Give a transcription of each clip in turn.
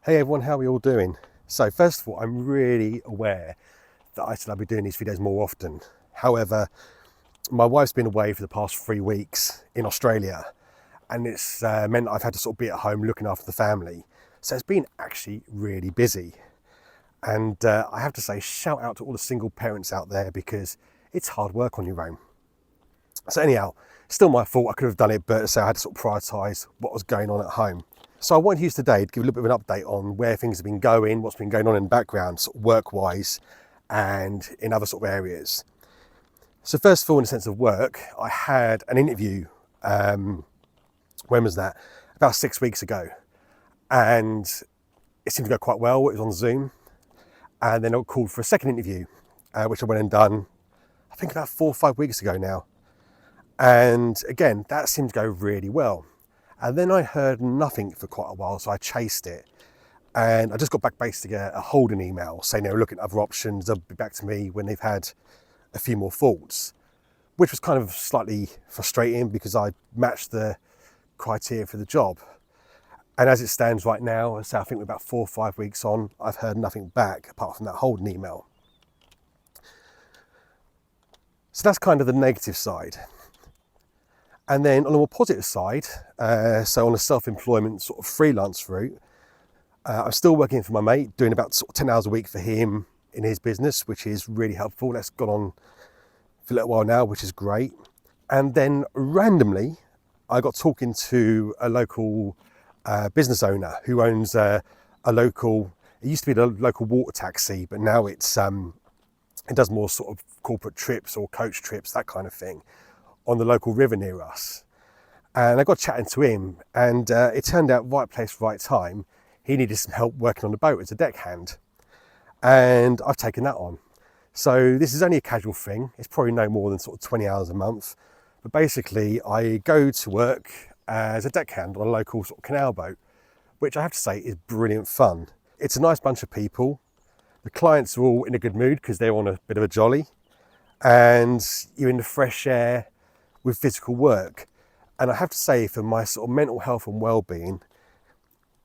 Hey everyone, how are we all doing? So first of all, I'm really aware that I said I'll be doing these videos more often. However, my wife's been away for the past 3 weeks in Australia, and it's meant I've had to sort of be at home looking after the family. So it's been actually really busy. And I have to say, shout out to all the single parents out there because it's hard work on your own. So anyhow, still my fault, I could have done it, but so I had to sort of prioritise what was going on at home. So I want to use today to give a little bit of an update on where things have been going, what's been going on in the background, sort of work-wise, and in other sort of areas. So first of all, in the sense of work, I had an interview, when was that? About 6 weeks ago. And it seemed to go quite well, it was on Zoom. And then I got called for a second interview, which I went and done, I think about 4 or 5 weeks ago now. And again, that seemed to go really well. And then I heard nothing for quite a while, so I chased it. And I just got back basically a holding email saying they were looking at other options, they'll be back to me when they've had a few more thoughts, which was kind of slightly frustrating because I matched the criteria for the job. And as it stands right now, so I think we're about 4 or 5 weeks on, I've heard nothing back apart from that holding email. So that's kind of the negative side. And then on the more positive side, so on a self-employment sort of freelance route, I'm still working for my mate, doing about sort of 10 hours a week for him in his business, which is really helpful. That's gone on for a little while now, which is great. And then randomly, I got talking to a local business owner who owns a local, it used to be the local water taxi, but now it does more sort of corporate trips or coach trips, that kind of thing, on the local river near us. And I got chatting to him, and it turned out right place, right time. He needed some help working on the boat as a deckhand. And I've taken that on. So this is only a casual thing. It's probably no more than sort of 20 hours a month. But basically I go to work as a deckhand on a local sort of canal boat, which I have to say is brilliant fun. It's a nice bunch of people. The clients are all in a good mood because they're on a bit of a jolly. And you're in the fresh air with physical work. And I have to say, for my sort of mental health and well-being,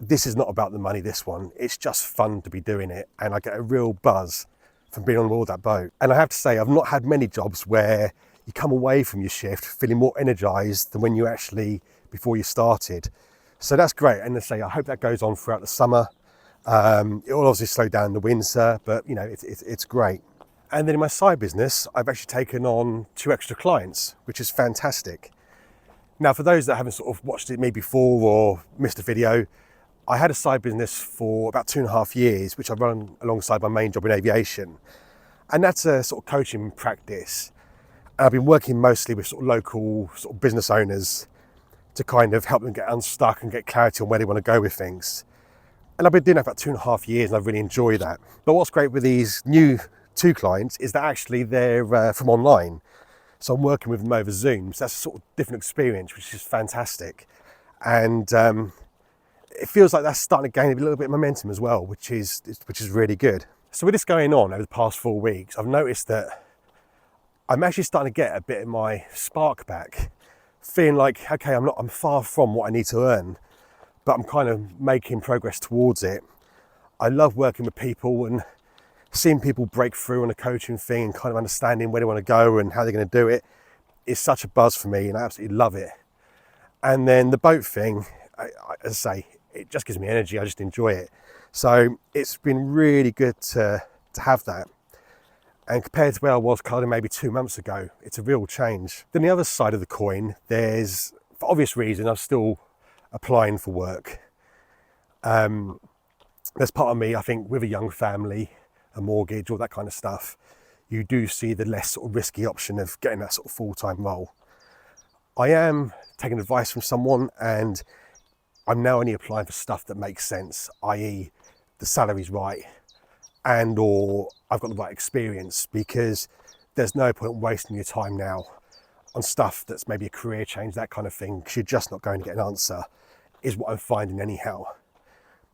this is not about the money, this one. It's just fun to be doing it. And I get a real buzz from being on board that boat. And I have to say, I've not had many jobs where you come away from your shift feeling more energized than when you actually, before you started. So that's great. And I say, I hope that goes on throughout the summer. It will obviously slow down in the winter, but you know, it's great. And then in my side business, I've actually taken on 2 extra clients, which is fantastic. Now, for those that haven't sort of watched me before or missed a video, I had a side business for about 2.5 years, which I run alongside my main job in aviation. And that's a sort of coaching practice. And I've been working mostly with sort of local sort of business owners to kind of help them get unstuck and get clarity on where they want to go with things. And I've been doing that for about 2.5 years, and I really enjoy that. But what's great with these new 2 clients is that actually they're from online. So I'm working with them over Zoom. So that's a sort of different experience, which is fantastic. And it feels like that's starting to gain a little bit of momentum as well, which is really good. So with this going on over the past 4 weeks, I've noticed that I'm actually starting to get a bit of my spark back, feeling like, okay, I'm far from what I need to earn, but I'm kind of making progress towards it. I love working with people and seeing people break through on a coaching thing and kind of understanding where they want to go and how they're going to do it is such a buzz for me, and I absolutely love it. And then the boat thing, as I say, it just gives me energy. I just enjoy it. So it's been really good to have that. And compared to where I was kind of maybe 2 months ago, it's a real change. Then the other side of the coin, there's, for obvious reasons, I'm still applying for work. There's part of me, I think, with a young family, a mortgage, all that kind of stuff, you do see the less sort of risky option of getting that sort of full-time role. I am taking advice from someone, and I'm now only applying for stuff that makes sense, i.e. the salary's right and or I've got the right experience, because there's no point wasting your time now on stuff that's maybe a career change, that kind of thing, because you're just not going to get an answer, is what I'm finding anyhow.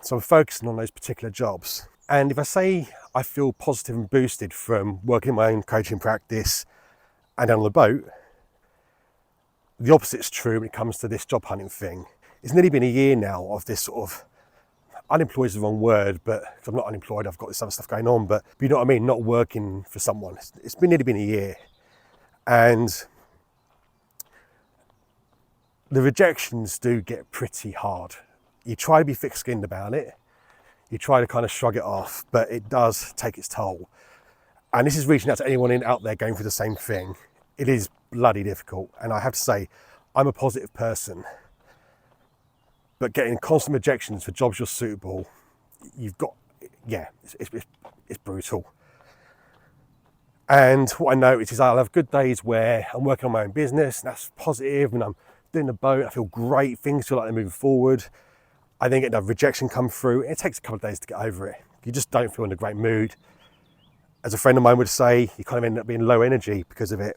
So I'm focusing on those particular jobs. And if I say I feel positive and boosted from working in my own coaching practice and on the boat, the opposite's true when it comes to this job hunting thing. It's nearly been a year now of this sort of unemployed is the wrong word, but 'cause I'm not unemployed, I've got this other stuff going on, but you know what I mean, not working for someone. It's been nearly been a year, and the rejections do get pretty hard. You try to be thick-skinned about it, you try to kind of shrug it off, but it does take its toll. And this is reaching out to anyone out there going through the same thing. It is bloody difficult, and I have to say, I'm a positive person, but getting constant rejections for jobs you're suitable, you've got, yeah, it's brutal. And what I notice is I'll have good days where I'm working on my own business, and that's positive, and I'm doing the boat, I feel great, things feel like they're moving forward. I then get a rejection come through. It takes a couple of days to get over it. You just don't feel in a great mood. As a friend of mine would say, you kind of end up being low energy because of it.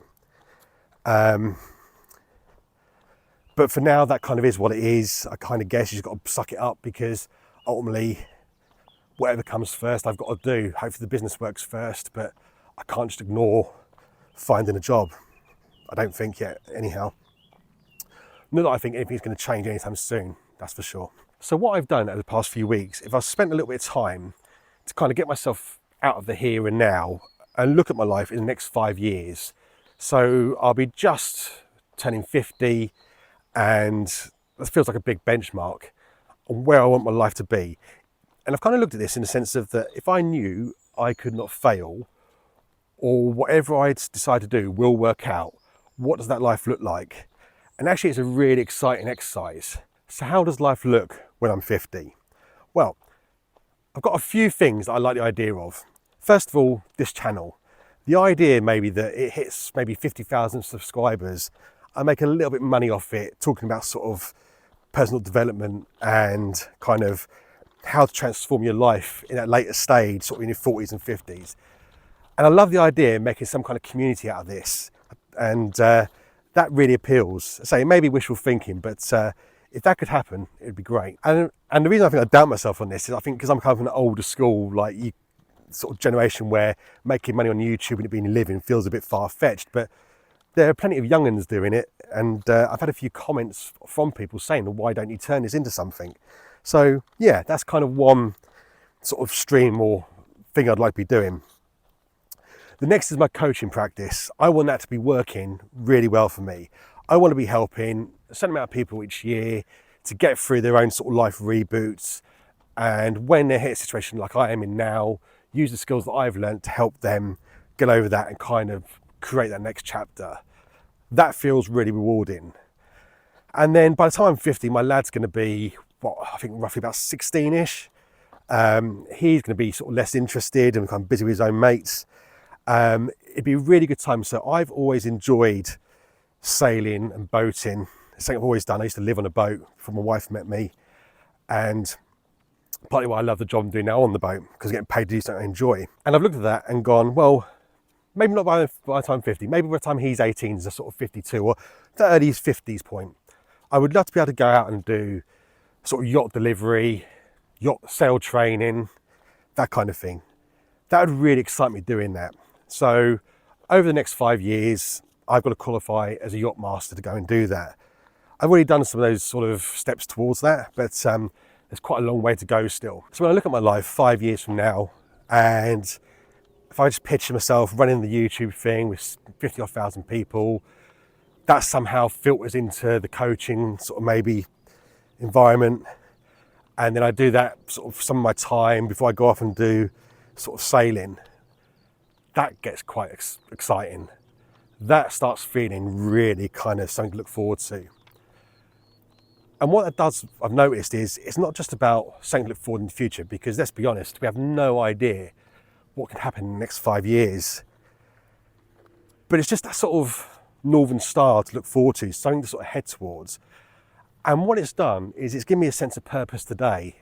But for now, that kind of is what it is. I kind of guess you've got to suck it up, because ultimately, whatever comes first, I've got to do. Hopefully the business works first, but I can't just ignore finding a job. I don't think yet, anyhow. Not that I think anything's going to change anytime soon, that's for sure. So what I've done over the past few weeks, if I've spent a little bit of time to kind of get myself out of the here and now and look at my life in the next 5 years. So I'll be just turning 50, and that feels like a big benchmark on where I want my life to be. And I've kind of looked at this in the sense of that if I knew I could not fail, or whatever I decide to do will work out, what does that life look like? And actually it's a really exciting exercise. So how does life look when I'm 50? Well, I've got a few things that I like the idea of. First of all, this channel. The idea maybe that it hits maybe 50,000 subscribers, I make a little bit of money off it, talking about sort of personal development and kind of how to transform your life in that later stage, sort of in your 40s and 50s. And I love the idea of making some kind of community out of this. And that really appeals. So it may be wishful thinking, but if that could happen, it'd be great. And the reason I think I doubt myself on this is I think because I'm kind of an older school, like sort of generation where making money on YouTube and it being a living feels a bit far-fetched, but there are plenty of young'uns doing it. And I've had a few comments from people saying, well, why don't you turn this into something? So yeah, that's kind of one sort of stream or thing I'd like to be doing. The next is my coaching practice. I want that to be working really well for me. I want to be helping a certain amount of people each year to get through their own sort of life reboots. And when they hit a situation like I am in now, use the skills that I've learned to help them get over that and kind of create that next chapter. That feels really rewarding. And then by the time I'm 50, my lad's going to be, I think roughly about 16-ish. He's going to be sort of less interested and kind of busy with his own mates. It'd be a really good time. So I've always enjoyed sailing and boating. It's something I've always done. I used to live on a boat before my wife met me, and partly why I love the job I'm doing now on the boat, because I'm getting paid to do something I enjoy. And I've looked at that and gone, well, maybe not by the time 50, maybe by the time he's 18 is a sort of 52 or the early 50s point. I would love to be able to go out and do sort of yacht delivery, yacht sail training, that kind of thing. That would really excite me doing that. So over the next 5 years, I've got to qualify as a yacht master to go and do that. I've already done some of those sort of steps towards that, but there's quite a long way to go still. So when I look at my life 5 years from now, and if I just picture myself running the YouTube thing with 50,000 people, that somehow filters into the coaching sort of maybe environment. And then I do that sort of some of my time before I go off and do sort of sailing. That gets quite exciting. That starts feeling really kind of something to look forward to. And what that does, I've noticed, is it's not just about something to look forward in the future, because let's be honest, we have no idea what can happen in the next 5 years. But it's just that sort of northern star to look forward to, something to sort of head towards. And what it's done is it's given me a sense of purpose today.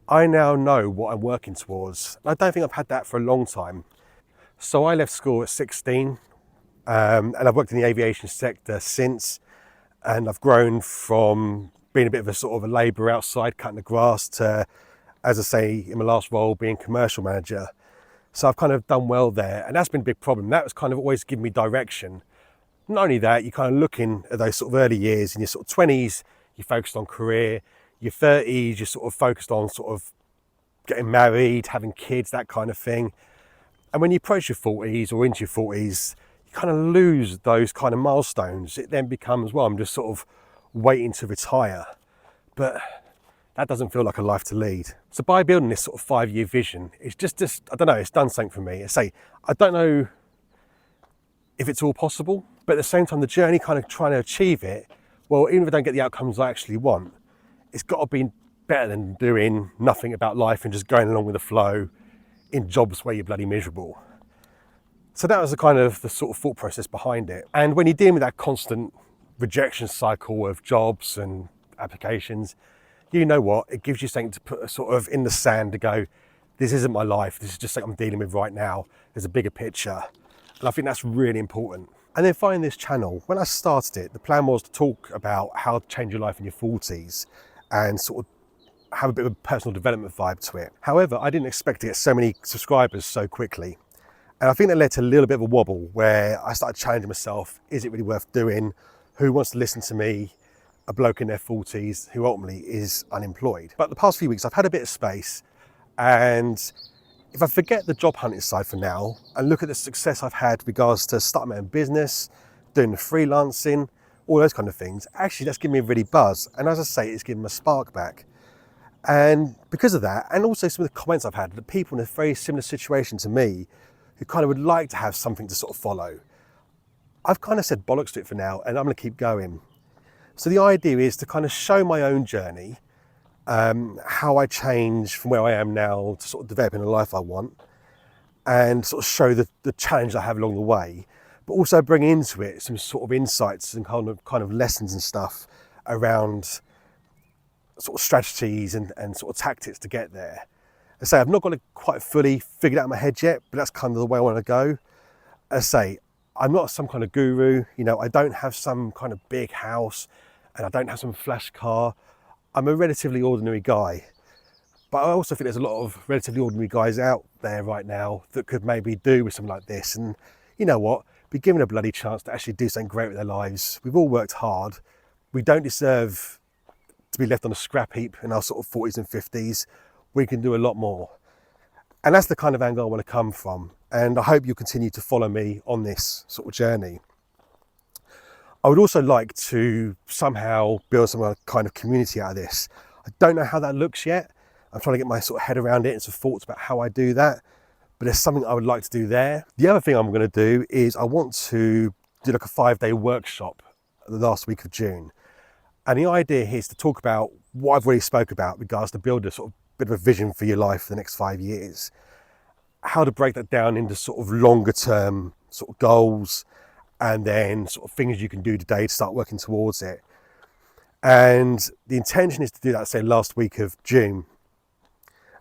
I now know what I'm working towards. I don't think I've had that for a long time. So I left school at 16, and I've worked in the aviation sector since, and I've grown from being a bit of a sort of a labourer outside cutting the grass to, as I say, in my last role, being commercial manager. So I've kind of done well there, and that's been a big problem. That was kind of always given me direction. Not only that, you're kind of looking at those sort of early years, in your sort of 20s, you focused on career, your 30s, you're sort of focused on sort of getting married, having kids, that kind of thing. And when you approach your 40s or into your 40s, you kind of lose those kind of milestones. It then becomes, well, I'm just sort of waiting to retire. But that doesn't feel like a life to lead. So by building this sort of 5-year vision, it's just I don't know, it's done something for me. I don't know if it's all possible, but at the same time, the journey kind of trying to achieve it, well, even if I don't get the outcomes I actually want, it's got to be better than doing nothing about life and just going along with the flow in jobs where you're bloody miserable. So that was the sort of thought process behind it. And when you're dealing with that constant rejection cycle of jobs and applications, you know what, it gives you something to put sort of in the sand to go, this isn't my life, this is just something I'm dealing with right now, there's a bigger picture. And I think that's really important. And then finding this channel, when I started it, the plan was to talk about how to change your life in your 40s and sort of have a bit of a personal development vibe to it. However, I didn't expect to get so many subscribers so quickly. And I think that led to a little bit of a wobble where I started challenging myself, is it really worth doing? Who wants to listen to me, a bloke in their 40s who ultimately is unemployed? But the past few weeks, I've had a bit of space, and if I forget the job hunting side for now and look at the success I've had with regards to starting my own business, doing the freelancing, all those kind of things, actually that's given me a really buzz. And as I say, it's given me a spark back. And because of that, and also some of the comments I've had, the people in a very similar situation to me who kind of would like to have something to sort of follow, I've kind of said bollocks to it for now, and I'm going to keep going. So the idea is to kind of show my own journey, how I change from where I am now to sort of developing the life I want, and sort of show the challenge I have along the way, but also bring into it some sort of insights and kind of lessons and stuff around sort of strategies and sort of tactics to get there. I say I've not got it quite fully figured out in my head yet, but that's kind of the way I want to go. I say I'm not some kind of guru, you know, I don't have some kind of big house and I don't have some flash car. I'm a relatively ordinary guy, but I also think there's a lot of relatively ordinary guys out there right now that could maybe do with something like this, and you know what, be given a bloody chance to actually do something great with their lives. We've all worked hard. We don't deserve to be left on a scrap heap in our sort of 40s and 50s. We can do a lot more. And that's the kind of angle I want to come from. And I hope you'll continue to follow me on this sort of journey. I would also like to somehow build some kind of community out of this. I don't know how that looks yet. I'm trying to get my sort of head around it and some thoughts about how I do that. But there's something I would like to do there. The other thing I'm going to do is I want to do like a 5-day workshop the last week of June. And the idea here is to talk about what I've already spoke about with regards to build a sort of bit of a vision for your life for the next 5 years. How to break that down into sort of longer term sort of goals, and then sort of things you can do today to start working towards it. And the intention is to do that, say, last week of June.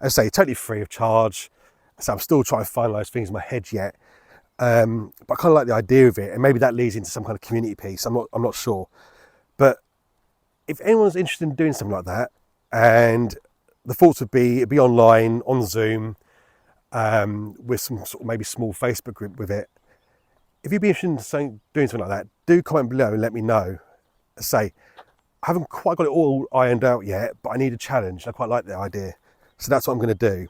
As I say, totally free of charge. So I'm still trying to finalise things in my head yet. But I kind of like the idea of it, and maybe that leads into some kind of community piece. I'm not sure. But if anyone's interested in doing something like that, and the thoughts would be it'd be online, on Zoom, with some sort of maybe small Facebook group with it. If you'd be interested in doing something like that, do comment below and let me know. Say, I haven't quite got it all ironed out yet, but I need a challenge. I quite like the idea. So that's what I'm going to do.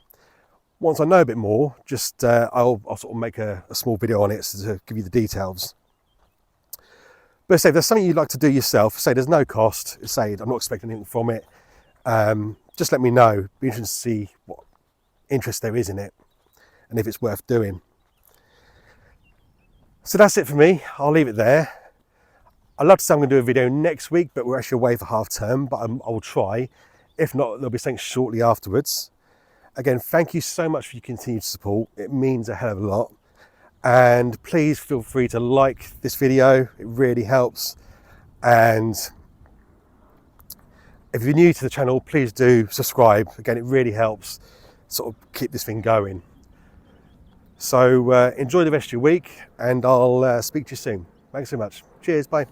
Once I know a bit more, just I'll sort of make a small video on it to give you the details. But say if there's something you'd like to do yourself, say there's no cost, say I'm not expecting anything from it, just let me know. Be interested to see what interest there is in it and if it's worth doing. So that's it for me. I'll leave it there. I'd love to say I'm going to do a video next week, but we're actually away for half term, but I will try. If not, there'll be something shortly afterwards. Again, thank you so much for your continued support. It means a hell of a lot. And please feel free to like this video. It really helps. And if you're new to the channel, please do subscribe. Again, it really helps sort of keep this thing going. So enjoy the rest of your week, and I'll speak to you soon. Thanks so much. Cheers, bye.